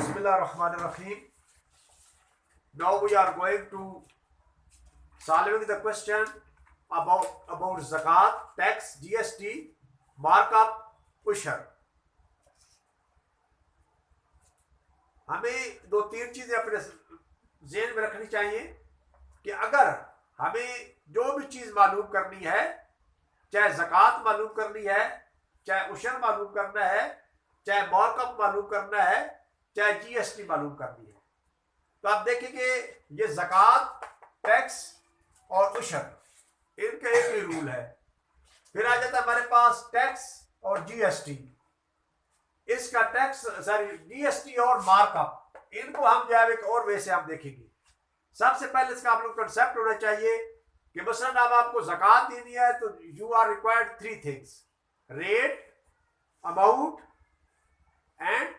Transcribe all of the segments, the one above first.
Bismillahirrahmanirrahim. Now we are going to solving the question about zakat, tax, GST, markup, उशर. हमें दो तीन चीजें अपने ज़हन में रखनी चाहिए कि अगर हमें जो भी चीज मालूम करनी है, चाहे ज़कात मालूम करनी है, चाहे उशर मालूम करना है, चाहे मार्कअप मालूम करना है, चाहे जीएसटी मालूम करनी है, तो आप देखेंगे ये ज़कात, टैक्स और उशर इनका एक ही रूल है. फिर आ जाता है हमारे पास टैक्स और जीएसटी. इसका टैक्स जीएसटी और मार्कअप, इनको हम जो है एक और वे से आप देखेंगे. सबसे पहले इसका आप लोग कंसेप्ट होना चाहिए कि मसलन अब आपको ज़कात देनी है तो you are required three things: rate, amount and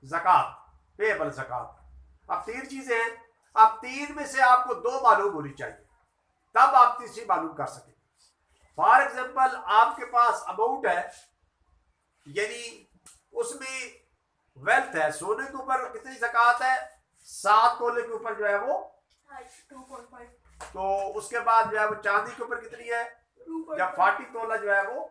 ज़कात, पेएबल ज़कात. अब तीन चीजें हैं. अब तीन में से आपको दो मालूम होनी चाहिए, तब आप तीसरी मालूम कर सकेंगे. फॉर एग्जाम्पल आपके पास अमाउंट है, यानी उसमें वेल्थ है. सोने के ऊपर कितनी ज़कात है? 7 तोले के ऊपर जो है वो 2.5. तो उसके बाद जो है वो चांदी के ऊपर कितनी है? जब 40 तोला जो है वो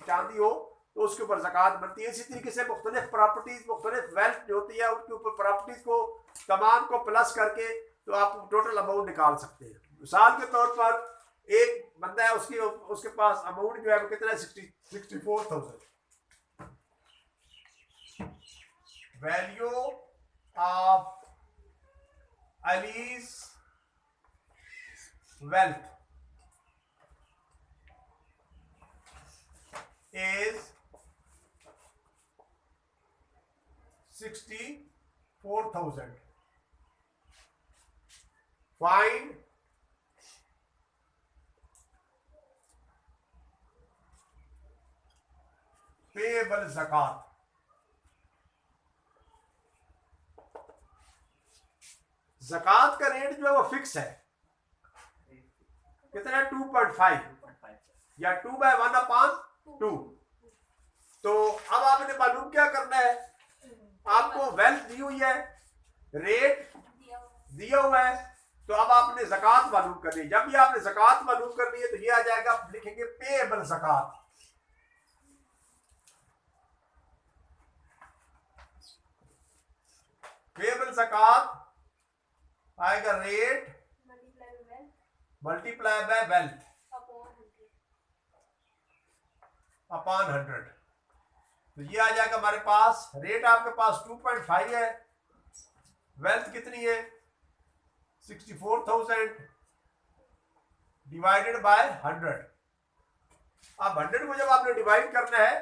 चांदी हो तो उसके ऊपर ज़कात बनती है. इसी तरीके से मुख्तलिफ प्रॉपर्टीज, मुख्तलिफ वेल्थ जो होती है उनके ऊपर प्रॉपर्टीज को तमाम को प्लस करके तो आप टोटल अमाउंट निकाल सकते हैं. मिसाल के तौर पर एक बंदा है, उसके पास अमाउंट जो है वो कितना है? 64,000. Value of allies wealth is 64,000. Find payable zakat. ज़कात का रेट जो है वो फिक्स है. कितना है? 2.5 या 2/1/2. तो अब आपने मालूम क्या करना है? आपको वेल्थ दी हुई है, रेट दिया हुआ है, तो अब आपने ज़कात मालूम करनी है. जब भी आपने ज़कात मालूम करनी है तो ये आ जाएगा, आप लिखेंगे पेएबल ज़कात. पेएबल ज़कात आएगा rate multiply by wealth upon 100. तो ये आ जाएगा हमारे पास. रेट आपके पास 2.5 है, वेल्थ कितनी है? 64,000 डिवाइडेड बाय 100. अब 100 को जब आपने डिवाइड करना है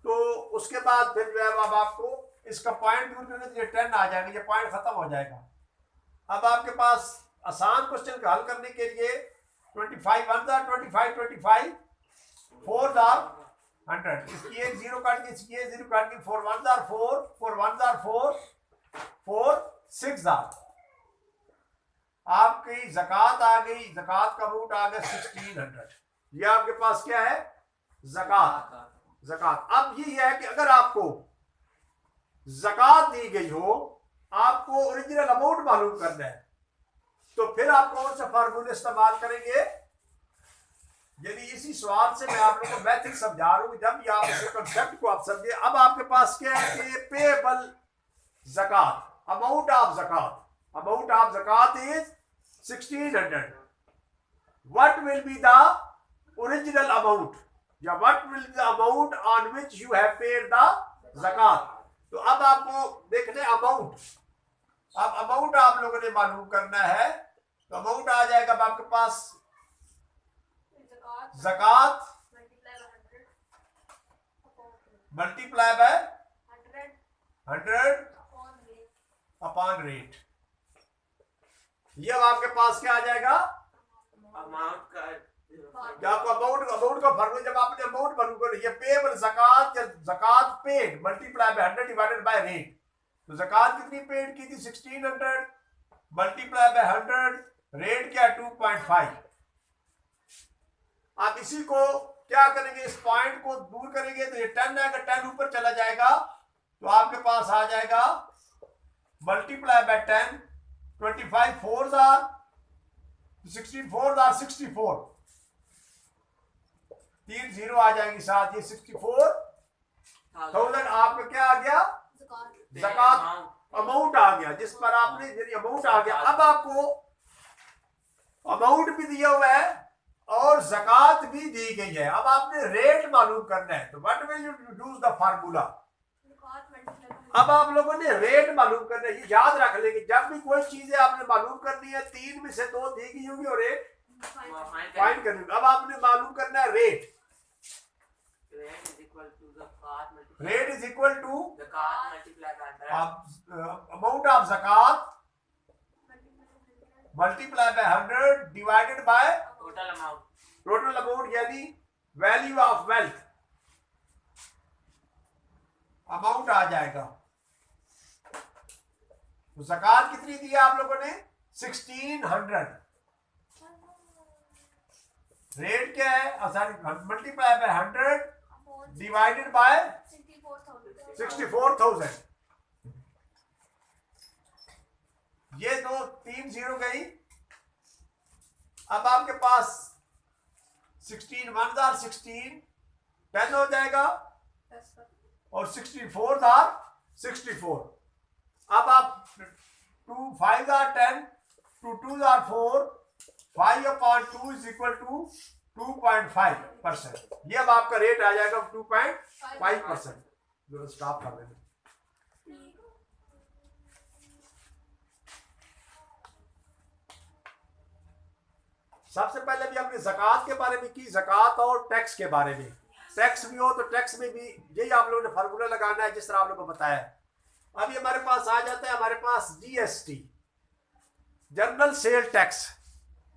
तो उसके बाद फिर जो है अब आपको इसका पॉइंट दूर करने से 10 आ जाएगा, ये पॉइंट खत्म हो जाएगा. अब आपके पास आसान क्वेश्चन का हल करने के लिए 25 1 25 25 4 100. इसकी एक जीरो काट के, इसकी एक जीरो काट के, 4 1 4 4 1 4 4 6 आपकी ज़कात आ गई. ज़कात का अमाउंट आ गया 1600. ये आपके पास क्या है? ज़कात. अब ये है कि अगर आपको ज़कात दी गई हो, आपको ओरिजिनल अमाउंट मालूम करना है, तो फिर आप कौन सा फार्मूला इस्तेमाल करेंगे? यदि इसी सवाल से मैं आप लोगों को मैथड समझा रहा हूं, जब भी आप इस कंसेप्ट को आप समझे. अब आपके पास क्या है कि पेएबल ज़कात, अमाउंट ऑफ ज़कात. अमाउंट ऑफ ज़कात is 1600. What will be the original amount, या what will be the amount on which you have paid the ज़कात. तो अब आपको देखने अमाउंट. अब अमाउंट आप लोगों ने मालूम करना है, तो अमाउंट आ जाएगा अब आपके पास ज़कात मल्टीप्लाई बाय 100 अपॉन रेट. ये अब आपके पास क्या आ जाएगा? अमाउंट का. आपको अमाउंट का फॉर्मूला जब आपने अमाउंट मालूम कर, ये पेएबल ज़कात या ज़कात paid multiply by 100 divided by rate. तो ज़कात कितनी पेड की थी? 1600 मल्टीप्लाई बाय 100, रेट क्या? 2.5. आप इसी को क्या करेंगे? इस पॉइंट को दूर करेंगे तो ये 10 आएगा, 10 ऊपर चला जाएगा तो आपके पास आ जाएगा multiply by 10, 25 4s are 16 4s are 64, 3 zero आ जाएंगे साथ, ये 64,000 आपका क्या आ गया, ज़कात अमाउंट आ गया, जिस पर आपने अमाउंट आ गया। अब आपको अमाउंट भी दिया हुआ है और ज़कात भी दी गई है। अब आपने रेट मालूम करना है, तो what will you use the formula. अब आप लोगों ने रेट मालूम करना है, ये याद रख लेंगे जब भी कोई चीजें आपने मालूम करनी है, 3 में से 2 दी गई होगी और एक फाइंड करनी होगी। अब आपने मालूम करना है rate. Rate is equal to amount of ज़कात multiply by 100 divided by total amount, यानी वैल्यू ऑफ वेल्थ अमाउंट आ जाएगा। तो ज़कात कितनी दी है आप लोगों ने, 1600। रेट क्या है, sorry multiply by 100 divided bye 64,000। ये 3 जीरो गई। अब आपके पास 16 1s आर 16, 10 हो जाएगा और 64 आर 64। अब आप 2 5s are 10, 2 2s are 4, 5/2 is equal to 2.5%। ये अब आपका रेट आ जाएगा 2.5%। स्टॉप कर देना। सबसे पहले भी हमने ज़कात के बारे में की, ज़कात और टैक्स के बारे में। टैक्स भी हो तो टैक्स में भी यही आप लोगों ने फार्मूला लगाना है जिस तरह आप लोगों को बताया। अभी हमारे पास आ जाता है, हमारे पास GST, general sale tax.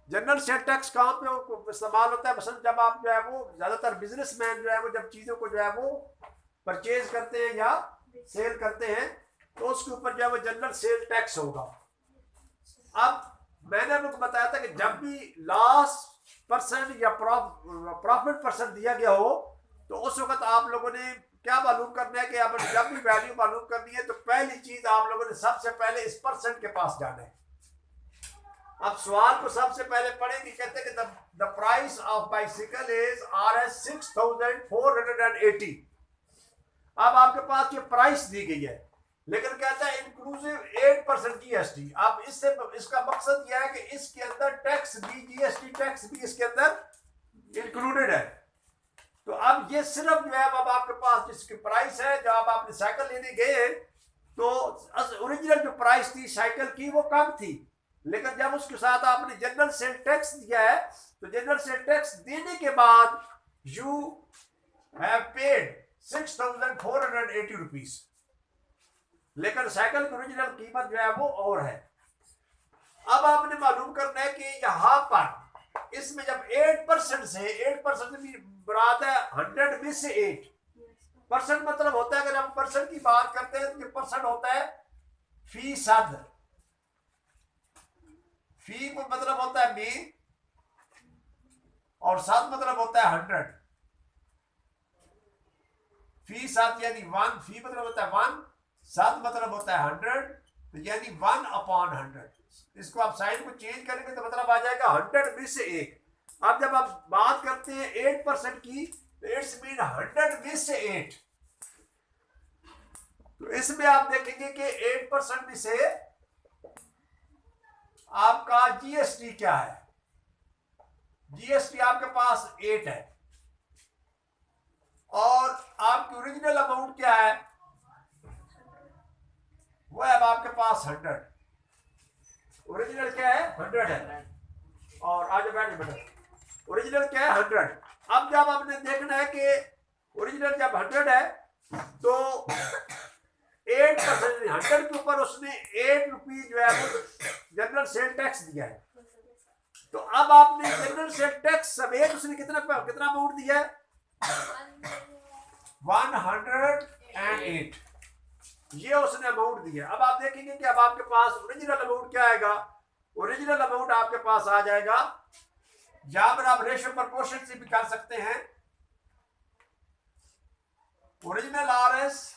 General sale tax कहाँ पे इस्तेमाल होता है, मसलन जब आप जो है वो ज़्यादातर बिजनेसमैन जो है वो जब चीज़ों को जो है वो परचेज करते हैं या सेल करते हैं तो उसके ऊपर जो है वो जनरल सेल टैक्स होगा। अब मैंने आपको बताया था कि जब भी लॉस परसेंट या प्रॉफिट परसेंट दिया गया हो तो उस वक्त आप लोगों ने क्या मालूम करना है कि आप जब भी वैल्यू मालूम करनी है तो पहली चीज आप लोगों ने सबसे पहले इस परसेंट के पास जाना है। अब सवाल को सबसे पहले पढ़ेंगे, कहते हैं कि the price of bicycle is RS 6,480। अब आपके पास ये प्राइस दी गई है लेकिन कहता है इंक्लूसिव 8% जीएसटी। अब इससे इसका मकसद यह है कि इसके अंदर टैक्स भी, जीएसटी टैक्स भी इसके अंदर इंक्लूडेड है। तो अब ये सिर्फ जो है अब आपके पास जिसकी प्राइस है, जब आपने साइकिल लेने गए तो ओरिजिनल जो प्राइस थी साइकिल की वो कम थी, लेकिन जब उसके साथ आपने जनरल सेल टैक्स दिया है तो जनरल सेल टैक्स देने के बाद यू हैव पेड 6,480 रुपीज, लेकिन साइकिल की ओरिजिनल कीमत जो है वो और है। अब आपने मालूम करना है कि यहां पर इसमें जब 8% से 8% भी बरात है 100 में से 8%, मतलब होता है अगर हम परसेंट की बात करते हैं तो ये परसेंट होता है फीसद। फी को मतलब होता है में और सद मतलब होता है 100। फीसद यानी 1, फी मतलब होता है 1, सद मतलब होता है 100, तो यानी 1/100। इसको आप साइन को चेंज करेंगे तो मतलब आ जाएगा 100 में से 1। अब जब आप बात करते हैं 8% की तो इट्स मीन 100 में से 8। तो इसमें आप देखेंगे कि 8% में से आपका जीएसटी क्या है। जीएसटी आपके पास 8 है और आपकी ओरिजिनल अमाउंट क्या है, वो है अब आपके पास 100। ओरिजिनल क्या है 100 है और आज बैठ बेटा ओरिजिनल क्या है 100। अब जब आपने देखना है कि ओरिजिनल जब 100 है तो 8% 100 के ऊपर उसने 8 रुपये जो है वो जनरल सेल टैक्स दिया है। तो अब आपने जनरल सेल टैक्स समेत उसने कितना अमाउंट दिया है 108, ये उसने अमाउंट दिया। अब आप देखेंगे कि अब आपके पास ओरिजिनल अमाउंट क्या आएगा। ओरिजिनल अमाउंट आपके पास आ जाएगा, जहां पर आप रेशियो प्रोपोर्शन से भी कर सकते हैं। ओरिजिनल RS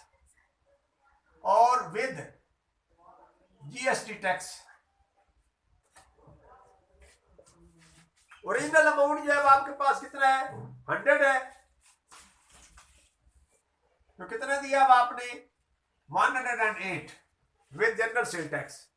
और with GST tax. Original amount जो है आपके पास कितना है, 100 है, तो कितना दिया अब आपने, 108 विद जनरल सेल टैक्स।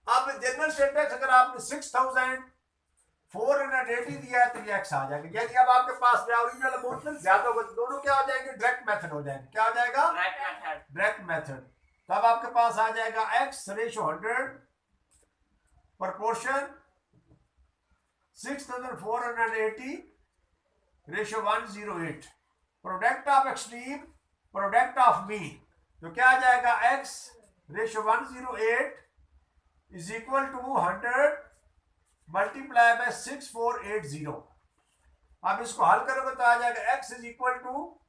अब जनरल सेल टैक्स अगर आपने 6480 दिया है तो ये एक्स आ जाएगा, यानी अब आपके पास ओरिजिनल अमाउंट में ज्यादा होगा, दोनों क्या हो जाएंगे, डायरेक्ट मेथड हो जाएंगे। क्या हो जाएगा, डायरेक्ट मेथड। तब आपके पास आ जाएगा X ratio 100 proportion 6480 ratio 108 product of extreme product of mean, तो क्या आ जाएगा, X ratio 108 is equal to 100 multiply by 6480। अब इसको हल करोगे तो आ जाएगा X is equal to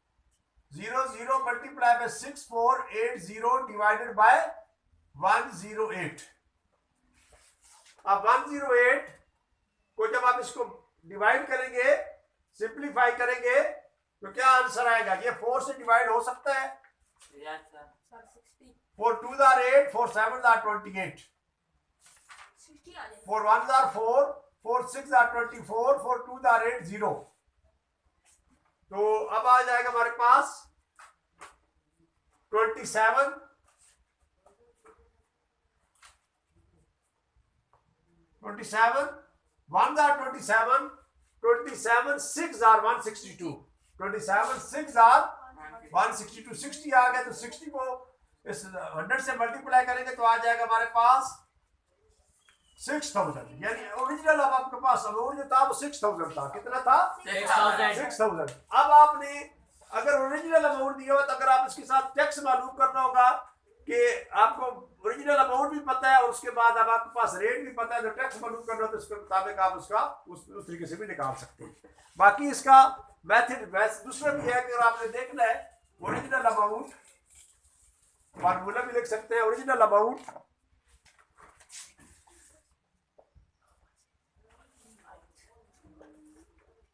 00 multiply by 6480 divided by 108। अब 108 को जब आप इसको डिवाइड करेंगे, सिंप्लीफाई करेंगे, तो क्या आंसर आएगा, ये 4 से डिवाइड हो सकता है, 4 2s are 8, 4 7s are 28, 4 1s are 4, 4 6s are 24, 4 2s are 8 0। तो अब आ जाएगा हमारे पास 27 1s are 27, 27 6s are 162, 27 6s are 162, 60 आ गया, तो 60 को इस 100 से मल्टीप्लाई करेंगे तो आ जाएगा हमारे पास 6000, यानी ओरिजिनल अब आपके पास अमाउंट जो था वो 6000 था। कितना था, 6000। अब आपने अगर ओरिजिनल अमाउंट दिया हो तो अगर आप इसके साथ टैक्स मालूम करना होगा कि आपको ओरिजिनल अमाउंट भी पता है और उसके बाद अब आपके पास रेट भी पता है, तो टैक्स मालूम करना हो तो उसके मुताबिक आप उसका उस तरीके से भी निकाल सकते हैं। बाकी इसका मेथड दूसरा भी है कि अगर आपने देखना है ओरिजिनल अमाउंट, फार्मूला भी लिख सकते हैं, ओरिजिनल अमाउंट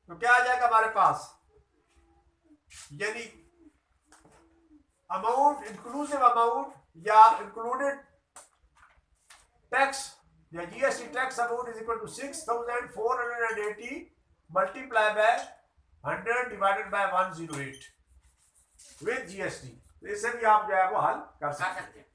तो क्या आ जाएगा हमारे पास, यानी अमाउंट इंक्लूसिव अमाउंट या इंक्लूडेड टैक्स या GST tax amount is equal to 6480 multiply by 100 divided by 108 with GST. तो इससे भी आप जो है वो हल कर सकते हैं।